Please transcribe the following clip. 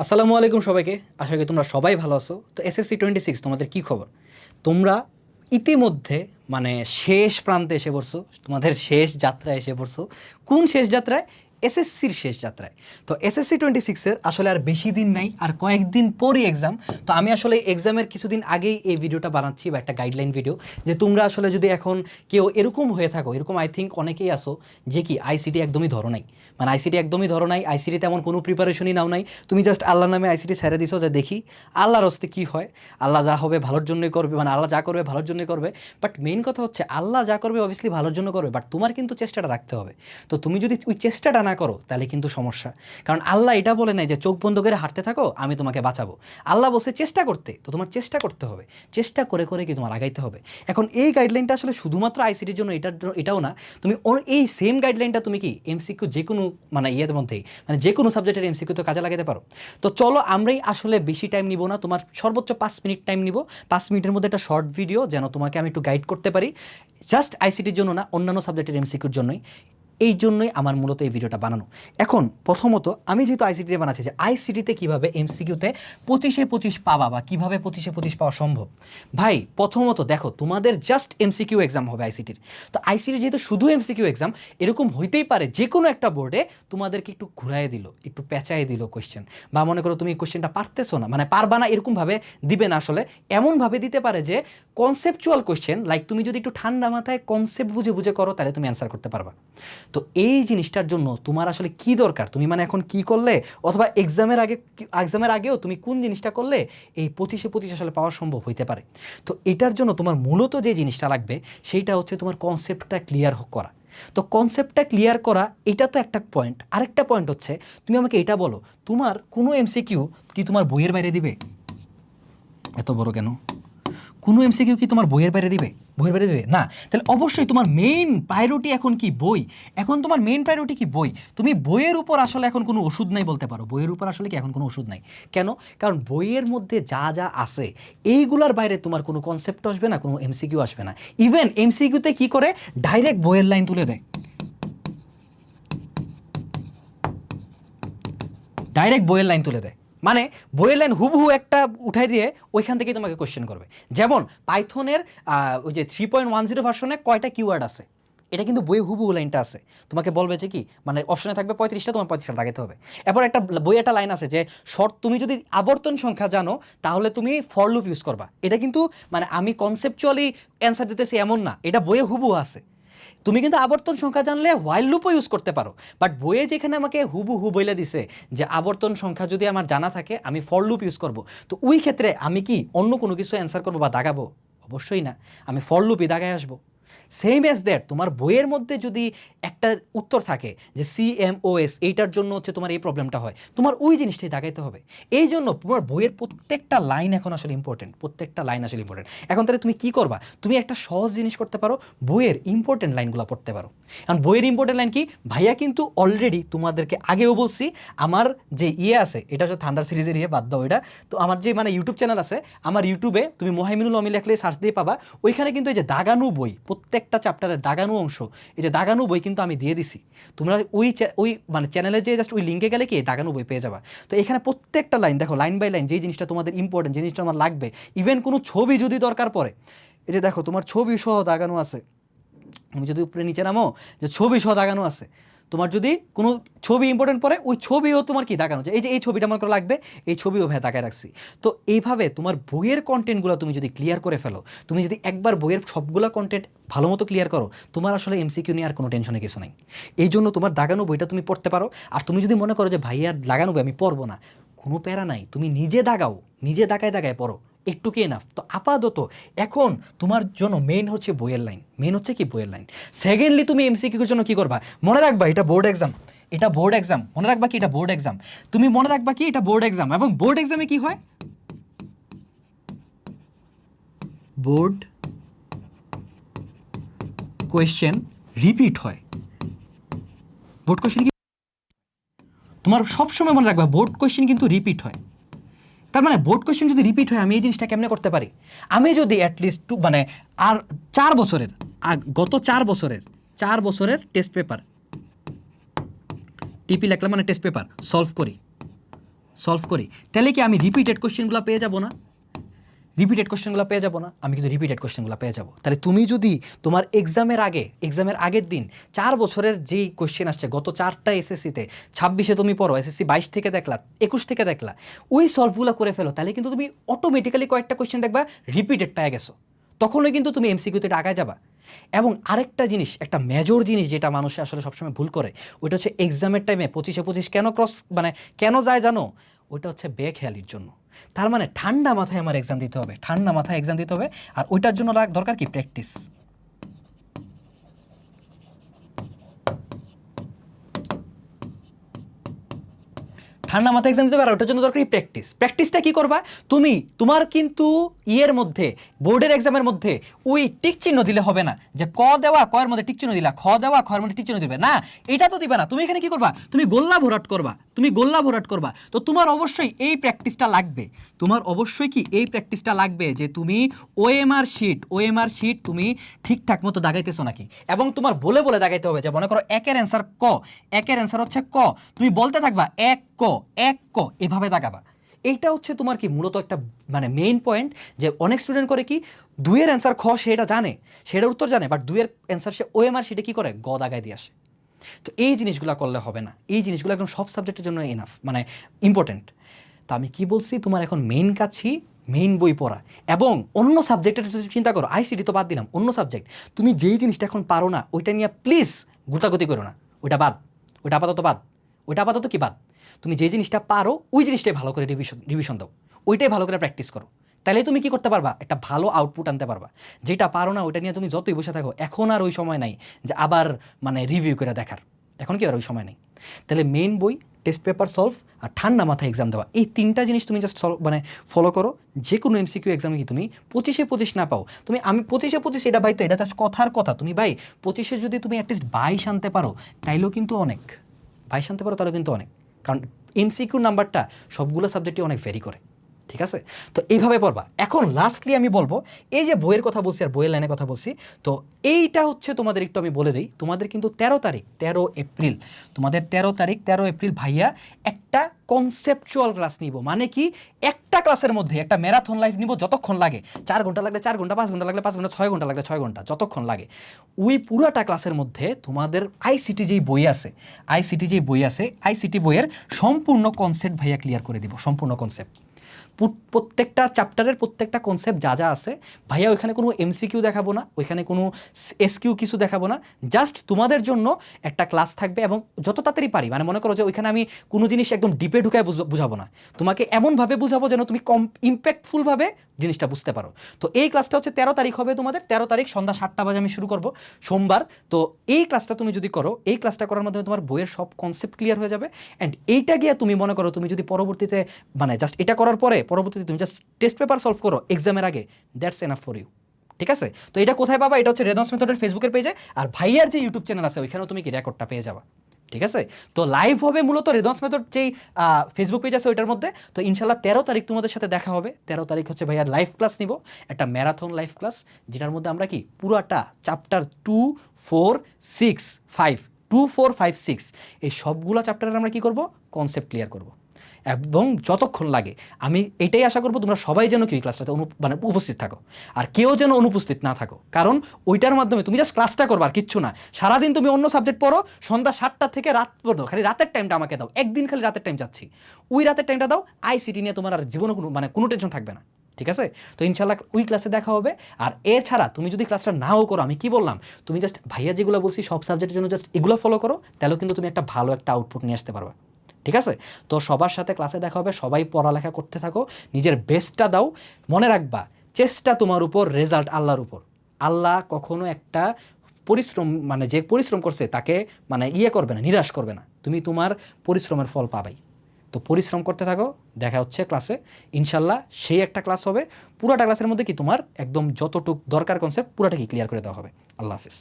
আসসালামু আলাইকুম সবাইকে। আশা করি তোমরা সবাই ভালো আছো। তো এসএসসি 26 তোমাদের কি খবর? তোমরা ইতিমধ্যে মানে শেষ প্রান্তে এসে পড়ছো, তোমাদের শেষ যাত্রায় এসে পড়ছো। কোন শেষ যাত্রায়? এসএসসির শেষ যাত্রায়। তো এসএসসি 26-এর আসলে আর বেশি দিন নাই, আর কয়েকদিন পরই এক্সাম। তো আমি আসলে এক্সামের কিছুদিন আগেই এই ভিডিওটা বানাচ্ছি, বা একটা গাইডলাইন ভিডিও, যে তোমরা আসলে যদি এখন কেউ এরকম হয়ে থাকো, এরকম আই থিঙ্ক অনেকেই আসো যে কি আইসিটি একদমই ধরো নাই, মানে আইসিটি একদমই ধরো নাই, আইসিটি তেমন কোনো প্রিপারেশনই নাও নাই। তুমি জাস্ট আল্লাহর নামে আইসিটি ছেড়ে দিছো যে দেখি আল্লাহর হস্তে কী হয়, আল্লাহ যা হবে ভালোর জন্যই করবে, মানে আল্লাহ যা করবে ভালোর জন্যই করবে। বাট মেইন কথা হচ্ছে আল্লাহ যা করবে অবভিয়াসলি ভালোর জন্য করবে, বাট তোমার কিন্তু চেষ্টাটা রাখতে হবে। তো তুমি যদি ওই চেষ্টাটা না করো তাহলে কিন্তু সমস্যা। কারণ আল্লাহ এটা বলে নাই যে চোখ বন্ধ করে হাঁটতে থাকো আমি তোমাকে বাঁচাবো। আল্লাহ বলছে চেষ্টা করতে, তো তোমার চেষ্টা করতে হবে, চেষ্টা করে করে কি তোমার আগাইতে হবে। এখন এই গাইডলাইনটা আসলে শুধুমাত্র আইসিটির জন্য, এটাও না। তুমি এই সেম গাইডলাইনটা তুমি কি এমসিকিউ যে কোনো মানে ইয়ের মধ্যেই, মানে যে কোনো সাবজেক্টের এমসিকিউ তো কাজে লাগাতে পারো। তো চলো আমরাই আসলে বেশি টাইম নিব না, তোমার সর্বোচ্চ 5 মিনিট টাইম নিব। 5 মিনিটের মধ্যে একটা শর্ট ভিডিও, যেন তোমাকে আমি একটু গাইড করতে পারি, জাস্ট আইসিটির জন্য না, অন্যান্য সাবজেক্টের এমসিকিউর জন্যই। এই জন্যই আমার মূলত এই ভিডিওটা বানানো। এখন প্রথমত আমি যেহেতু আইসিটিতে বানাচ্ছি, যে আইসিটিতে কীভাবে এমসিকিউতে 25-এ 25 পাওয়া, বা কীভাবে 25-এ 25 পাওয়া সম্ভব। ভাই প্রথমত দেখো, তোমাদের জাস্ট এমসিকিউ এক্সাম হবে আইসিটির। তো আইসিটি যেহেতু শুধু এমসিকিউ এক্সাম, এরকম হইতেই পারে যে কোনো একটা বোর্ডে তোমাদেরকে একটু ঘুরাই দিল, একটু পেঁচাই দিল কোয়েশ্চেন, বা মনে করো তুমি কোয়েশ্চেনটা পারতেছো না, মানে পারবা না এরকমভাবে দিবে না, আসলে এমনভাবে দিতে পারে যে কনসেপচুয়াল কোয়েশ্চেন, লাইক তুমি যদি একটু ঠান্ডা মাথায় কনসেপ্ট বুঝে বুঝে করো তাহলে তুমি অ্যান্সার করতে পারবা। তো এই জিনিসটার জন্য তোমার আসলে কি দরকার, তুমি মানে এখন কি করলে, অথবা এক্সামের আগেও তুমি কোন জিনিসটা করলে এই 25-এ 25 আসলে পাওয়া সম্ভব হইতে পারে। তো এটার জন্য তোমার মূলত যে জিনিসটা লাগবে সেইটা হচ্ছে তোমার কনসেপ্টটা ক্লিয়ার করা। তো কনসেপ্টটা ক্লিয়ার করা এটা তো একটা পয়েন্ট, আরেকটা পয়েন্ট হচ্ছে তুমি আমাকে এটা বলো, তোমার কোনো এমসিকিউ কি তোমার বইয়ের বাইরে দিবে? এত বড় কেন? কোনো এমসিকিউ কি তোমার বইয়ের বাইরে দিবে? বইয়ের বাইরে দিবে না। তাহলে অবশ্যই তোমার মেইন প্রায়োরিটি এখন কি? বই। এখন তোমার মেইন প্রায়োরিটি কি? বই। তুমি বইয়ের উপর আসলে এখন কোনো ওষুধ নাই বলতে পারো, বইয়ের উপর আসলে কি এখন কোনো ওষুধ নাই। কেন? কারণ বইয়ের মধ্যে যা যা আছে এইগুলার বাইরে তোমার কোনো কনসেপ্ট আসবে না, কোনো এমসিকিউ আসবে না। ইভেন এমসিকিউতে কি করে, ডাইরেক্ট বইয়ের লাইন তুলে দেয়, ডাইরেক্ট বইয়ের লাইন তুলে দেয়। মানে বইয়ের লাইন হুবহু একটা উঠাই দিয়ে ওইখান থেকেই তোমাকে কোশ্চেন করবে। যেমন পাইথনের ওই যে 3.10 ভার্সনে কয়টা কিওয়ার্ড আছে, এটা কিন্তু বইয়ে হুবহু লাইনটা আছে। তোমাকে বলবে যে কি, মানে অপশনে থাকবে 35টা, তোমার 35টা লাগাতে হবে। এরপর একটা বইয়ে একটা লাইন আছে যে শর্ট, তুমি যদি আবর্তন সংখ্যা জানো তাহলে তুমি ফর লুপ ইউজ করবা। এটা কিন্তু মানে আমি কনসেপচুয়ালি অ্যান্সার দিতেছি এমন না, এটা বইয়ে হুবহু আছে। তুমি কিন্তু আবর্তন সংখ্যা জানলে হোয়াইল লুপও ইউজ করতে পারো, বাট বইয়ে যেখানে আমাকে হুবহু বলে দিছে যে আবর্তন সংখ্যা যদি আমার জানা থাকে আমি ফর লুপ ইউজ করব, তো ওই ক্ষেত্রে আমি কি অন্য কোনো কিছু অ্যান্সার করবো বা দাগাবো? অবশ্যই না, আমি ফর লুপই দাগায় আসবো। সেম এজ দ্যাট, তোমার বইয়ের মধ্যে যদি একটা উত্তর থাকে যে CMOS এইটার জন্য হচ্ছে তোমার এই প্রবলেমটা হয়, তোমার ওই জিনিসটাই দাগাইতে হবে। এই জন্য তোমার বইয়ের প্রত্যেকটা লাইন এখন আসলে ইম্পর্টেন্ট, প্রত্যেকটা লাইন আসলে ইম্পর্টেন্ট। এখন তাহলে তুমি কি করবা? তুমি একটা সহজ জিনিস করতে পারো, বইয়ের ইম্পর্টেন্ট লাইনগুলো পড়তে পারো। কারণ বইয়ের ইম্পর্টেন্ট লাইন কি, ভাইয়া কিন্তু অলরেডি তোমাদেরকে আগেও বলছি, আমার যে আছে এটা হচ্ছে থান্ডার সিরিজের বাদ দাও এটা। তো আমার যে মানে ইউটিউব চ্যানেল আছে, আমার ইউটিউবে তুমি মোহাইমিনুল অমি লেখলে সার্চ দিয়ে পাবা। ওইখানে কিন্তু এই যে দাগানু বই, প্রত্যেকটা চ্যাপ্টারের দাগানু অংশ, এই যে দাগানু বই কিন্তু আমি দিয়ে দিছি। তোমরা ওই মানে চ্যানেলে যে জাস্ট ওই লিঙ্কে গেলে কি দাগানু বই পেয়ে যাবা। তো এখানে প্রত্যেকটা লাইন দেখো, লাইন বাই লাইন, যেই জিনিসটা তোমাদের ইম্পর্টেন্ট, যে জিনিসটা আমার লাগবে, ইভেন কোনো ছবি যদি দরকার পড়ে, এই যে দেখো তোমার ছবি সহ দাগানো আছে। তুমি যদি উপরে নিচে নামো, যে ছবি সহ দাগানো আছে। তোমার যদি কোনো ছবি ইম্পর্টেন্ট পড়ে, ওই ছবিও তোমার কি দাগানো, যে এই ছবিটা আমার লাগবে, এই ছবিও ভাই দাগায় রাখছি। তো এইভাবে তোমার বইয়ের কন্টেন্টগুলো তুমি যদি ক্লিয়ার করে ফেলো, তুমি যদি একবার বইয়ের সবগুলো কন্টেন্ট ভালো মতো ক্লিয়ার করো, তোমার আসলে এমসিকিউ নিয়ে আর কোনো টেনশনে কিছু নাই। এই জন্য তোমার দাগানো বইটা তুমি পড়তে পারো। আর তুমি যদি মনে করো যে ভাইয়ার লাগানো বই আমি পড়বো না, কোনো প্যারা নাই, তুমি নিজে দাগাও, নিজে দাগায় দাগায় পড়ো, একটু কি এনাফ। তো আপাতত এখন তোমার জন্য মেইন হচ্ছে বইয়ের লাইন, মেইন হচ্ছে কি বইয়ের লাইন। সেকেন্ডলি তুমি এমসিকিউর জন্য কি করবা, মনে রাখবা এটা বোর্ড এক্সাম, এটা বোর্ড এক্সাম, মনে রাখবা কি এটা বোর্ড এক্সাম। তুমি মনে রাখবা কি এটা বোর্ড এক্সাম, এবং বোর্ড এক্সামে কি হয়, বোর্ড কোয়েশ্চেন রিপিট হয়। বোর্ড কোয়েশ্চেন কি, তোমার সবসময় মনে রাখবা বোর্ড কোয়েশ্চেন কিন্তু রিপিট হয়। তার মানে বোর্ড কোয়েশ্চেন যদি রিপিট হয়, আমি এই জিনিসটা কেমনে করতে পারি, আমি যদি অ্যাটলিস্ট মানে আর 4 বছরের, গত 4 বছরের টেস্ট পেপার টিপি লিখলাম, মানে টেস্ট পেপার সলভ করি, সলভ করি, তাহলে কি আমি রিপিটেড কোশ্চেনগুলো পেয়ে যাব না? রিপিটেড কোশ্চেনগুলো পেয়ে যাব না? আমি কিন্তু রিপিটেড কোশ্চেনগুলো পেয়ে যাব। তাহলে তুমি যদি তোমার এক্সামের আগের দিন 4 বছরের যেই কোশ্চেন আসছে গত 4টা এসএসসিতে, 26-এ তুমি পড়ো, এসএসসি 22 থেকে দেখলা, 21 থেকে দেখলা, ওই সলভগুলো করে ফেলো, তাহলে কিন্তু তুমি অটোমেটিক্যালি কয়েকটা কোশ্চেন দেখবা রিপিটেড পেয়ে গেছো। তখনই কিন্তু তুমি এমসিকিউতে আগায় যাবা। এবং আরেকটা জিনিস, একটা মেজর জিনিস যেটা মানুষ আসলে সবসময় ভুল করে, ওইটা হচ্ছে এক্সামের টাইমে 25-এ 25 কেন কেন যায় জানো? ওইটা হচ্ছে বেখেয়ালির জন্য। তার মানে ঠান্ডা মাথায় আমার এক্সাম দিতে হবে, ঠান্ডা মাথায় এক্সাম দিতে হবে। আর ওইটার জন্য দরকার কি? প্র্যাকটিস। ঠান্ডা মাথায় এক্সাম দিতে পারো, ওটার জন্য দরকার প্র্যাকটিস। প্র্যাকটিসটা কি করবা তুমি? তোমার কিন্তু ইয়ের মধ্যে, বোর্ডের এক্সামের মধ্যে ওই টিক চিহ্ন দিলে হবে না, যে ক দেওয়া কয়ের মধ্যে টিক চিহ্ন দিলা, খ দেওয়া খয়ের মধ্যে টিক চিহ্ন দিবে না, এটা তো দিবে না। তুমি এখানে কি করবা? তুমি গোল্লা ভরাট করবা। তো তোমার অবশ্যই এই প্র্যাকটিসটা লাগবে। তোমার অবশ্যই কি এই প্র্যাকটিসটা লাগবে, যে তুমি ওএমআর শিট তুমি ঠিকঠাক মতো দাগাইতেছো নাকি। এবং তোমার বলে বলে দাগাইতে হবে, যে মনে করো একের অ্যান্সার ক, একের অ্যান্সার হচ্ছে ক, তুমি বলতে থাকবা এক ক এভাবে দাগাবা। এইটা হচ্ছে তোমার কি মূলত একটা মানে মেইন পয়েন্ট, যে অনেক স্টুডেন্ট করে কি, দুইয়ের অ্যান্সার খ সেটা জানে, সেটার উত্তর জানে, বাট দুইয়ের অ্যান্সার সে ওএমআর শিটে কি করে, গ দাগায় দিয়ে আসে। তো এই জিনিসগুলো করলে হবে না। এই জিনিসগুলো একদম সব সাবজেক্টের জন্য এনাফ, মানে ইম্পর্টেন্ট। তো আমি কি বলছি, তোমার এখন মেইন কাজই মেইন বই পড়া। এবং অন্য সাবজেক্টের চিন্তা করো, আইসিটি তো বাদ দিলাম, অন্য সাবজেক্ট তুমি যেই জিনিসটা এখন পারো না, ওইটা নিয়ে প্লিজ গুতাগুতি করো না। ওইটা বাদ, ওইটা আপাতত বাদ, ওইটা আপাতত কি বাদ। তুমি যে জিনিসটা পারো ওই জিনিসটাই ভালো করে রিভিশন দাও, ওইটাই ভালো করে প্র্যাকটিস করো। তাহলে তুমি কি করতে পারবা? একটা ভালো আউটপুট আনতে পারবা। যেটা পারো না ওইটা নিয়ে তুমি যতই বসে থাকো, এখন আর ওই সময় নাই যে আবার মানে রিভিউ করে দেখার, এখন কি আর ওই সময় নেই। তাহলে মেইন বই, টেস্ট পেপার সলভ, আর ঠান্ডা মাথায় এক্সাম দেওয়া, এই 3টা জিনিস তুমি জাস্ট মানে ফলো করো। যে কোনো এমসিকিউ এক্সামে কি তুমি 25-এ 25 না পাও, আমি 25-এ 25 এটা ভাই, তো এটা জাস্ট কথার কথা। তুমি ভাই 25-এ যদি তুমি অ্যাটলিস্ট 22 আনতে পারো, তাইলেও কিন্তু অনেক। 22 আনতে পারো তাহলে কিন্তু অনেক, কারণ এমসিকিউর নাম্বারটা সবগুলো সাবজেক্টে অনেক ভ্যারি করে। ঠিক আছে? তো এইভাবে পড়বা। এখন লাস্টলি আমি বলবো, এই যে বইয়ের কথা বলছি আর বইয়ের লাইনের কথা বলছি, তো এইটা হচ্ছে তোমাদের একটু আমি বলে দিই, তোমাদের কিন্তু 13 এপ্রিল, তোমাদের 13 এপ্রিল ভাইয়া একটা কনসেপচুয়াল ক্লাস নিব। মানে কি, একটা ক্লাসের মধ্যে একটা ম্যারাথন লাইফ নিব, যতক্ষণ লাগে, 4 ঘন্টা লাগলে 4 ঘন্টা, 5 ঘন্টা লাগলে 5 ঘন্টা, 6 ঘন্টা লাগলে 6 ঘন্টা, যতক্ষণ লাগে, ওই পুরাটা ক্লাসের মধ্যে তোমাদের আইসিটি যেই বই আছে, আইসিটি বইয়ের সম্পূর্ণ কনসেপ্ট ভাইয়া ক্লিয়ার করে দিব, সম্পূর্ণ কনসেপ্ট। প্রত্যেকটা চ্যাপ্টারের প্রত্যেকটা কনসেপ্ট যা যা আছে ভাইয়া, ওইখানে কোনো এমসিকিউ দেখাবো না, ওইখানে কোনো এসকিউ কিছু দেখাবো না, জাস্ট তোমাদের জন্য একটা ক্লাস থাকবে। এবং যত তাড়াতাড়ি পারি, মানে মনে করো যে ওইখানে আমি কোনো জিনিস একদম ডিপে ঢুকায় বুঝাবো না, তোমাকে এমনভাবে বুঝাবো যেন তুমি ইম্প্যাক্টফুলভাবে জিনিসটা বুঝতে পারো। তো এই ক্লাসটা হচ্ছে 13 তারিখ হবে তোমাদের, 13 তারিখ সন্ধ্যা 7টা বাজে আমি শুরু করব, সোমবার। তো এই ক্লাসটা তুমি যদি করো, এই ক্লাসটা করার মাধ্যমে তোমার বইয়ের সব কনসেপ্ট ক্লিয়ার হয়ে যাবে। অ্যান্ড এইটা গিয়ে তুমি মনে করো, তুমি যদি পরবর্তীতে মানে জাস্ট এটা করার পরে পরবর্তীতে তুমি জাস্ট টেস্ট পেপার সলভ করো এক্সামের আগে, দ্যাটস এনাফ ফর ইউ। ঠিক আছে? তো এটা কোথায় পাবা? এটা হচ্ছে রেদন্স মেথডের ফেসবুকের পেজে, আর ভাইয়ার যে ইউটিউব চ্যানেল আছে ওইখানেও তুমি কি রেকর্ডটা পেয়ে যাবা। ঠিক আছে? তো লাইভ হবে মূলত রেদন্স মেথড যেই ফেসবুক পেজ আছে ওইটার মধ্যে। তো ইনশাল্লাহ 13 তারিখ তোমাদের সাথে দেখা হবে। 13 তারিখ হচ্ছে ভাইয়ার লাইভ ক্লাস নিব, একটা ম্যারাথন লাইভ ক্লাস, যেটার মধ্যে আমরা কি পুরাটা চ্যাপ্টার 2, 4, 6, 5, 2, 4, 5, 6 এই সবগুলো চ্যাপ্টারের আমরা কি করব, কনসেপ্ট ক্লিয়ার করব। এবং যতক্ষণ লাগে, আমি এটাই আশা করবো তোমরা সবাই যেন কি ক্লাসটাতে মানে উপস্থিত থাকো, আর কেউ যেন অনুপস্থিত না থাকো। কারণ ওইটার মাধ্যমে তুমি জাস্ট ক্লাসটা করবা, আর কিচ্ছু না। সারাদিন তুমি অন্য সাবজেক্ট পড়ো, সন্ধ্যা 7টা থেকে রাত পড়ো, খালি রাতের টাইমটা আমাকে দাও, একদিন খালি রাতের টাইম চাচ্ছি, ওই রাতের টাইমটা দাও। আইসিটি নিয়ে তোমার আর জীবনে কোনো টেনশন থাকবে না। ঠিক আছে? তো ইনশাল্লাহ ওই ক্লাসে দেখা হবে। আর এছাড়া তুমি যদি ক্লাসটা নাও করো, আমি কি বললাম, তুমি জাস্ট ভাইয়া যেগুলো বলছি সব সাবজেক্টের জন্য জাস্ট এগুলো ফলো করো, তাহলেও কিন্তু তুমি একটা ভালো একটা আউটপুট নিয়ে আসতে পারবে। ঠিক আছে? তো সবার সাথে ক্লাসে দেখা হবে, সবাই পড়ালেখা করতে থাকো, নিজের বেস্টটা দাও। মনে রাখবা, চেষ্টা তোমার উপর, রেজাল্ট আল্লাহর উপর। আল্লাহ কখনো একটা পরিশ্রম মানে যে পরিশ্রম করছে তাকে মানে করবে না, নিরাশ করবে না। তুমি তোমার পরিশ্রমের ফল পাবাই। তো পরিশ্রম করতে থাকো, দেখা হচ্ছে ক্লাসে ইনশাল্লাহ। সেই একটা ক্লাস হবে, পুরোটা ক্লাসের মধ্যে কি তোমার একদম যতটুক দরকার কনসেপ্ট পুরোটা কি ক্লিয়ার করে দেওয়া হবে। আল্লাহ হাফিজ।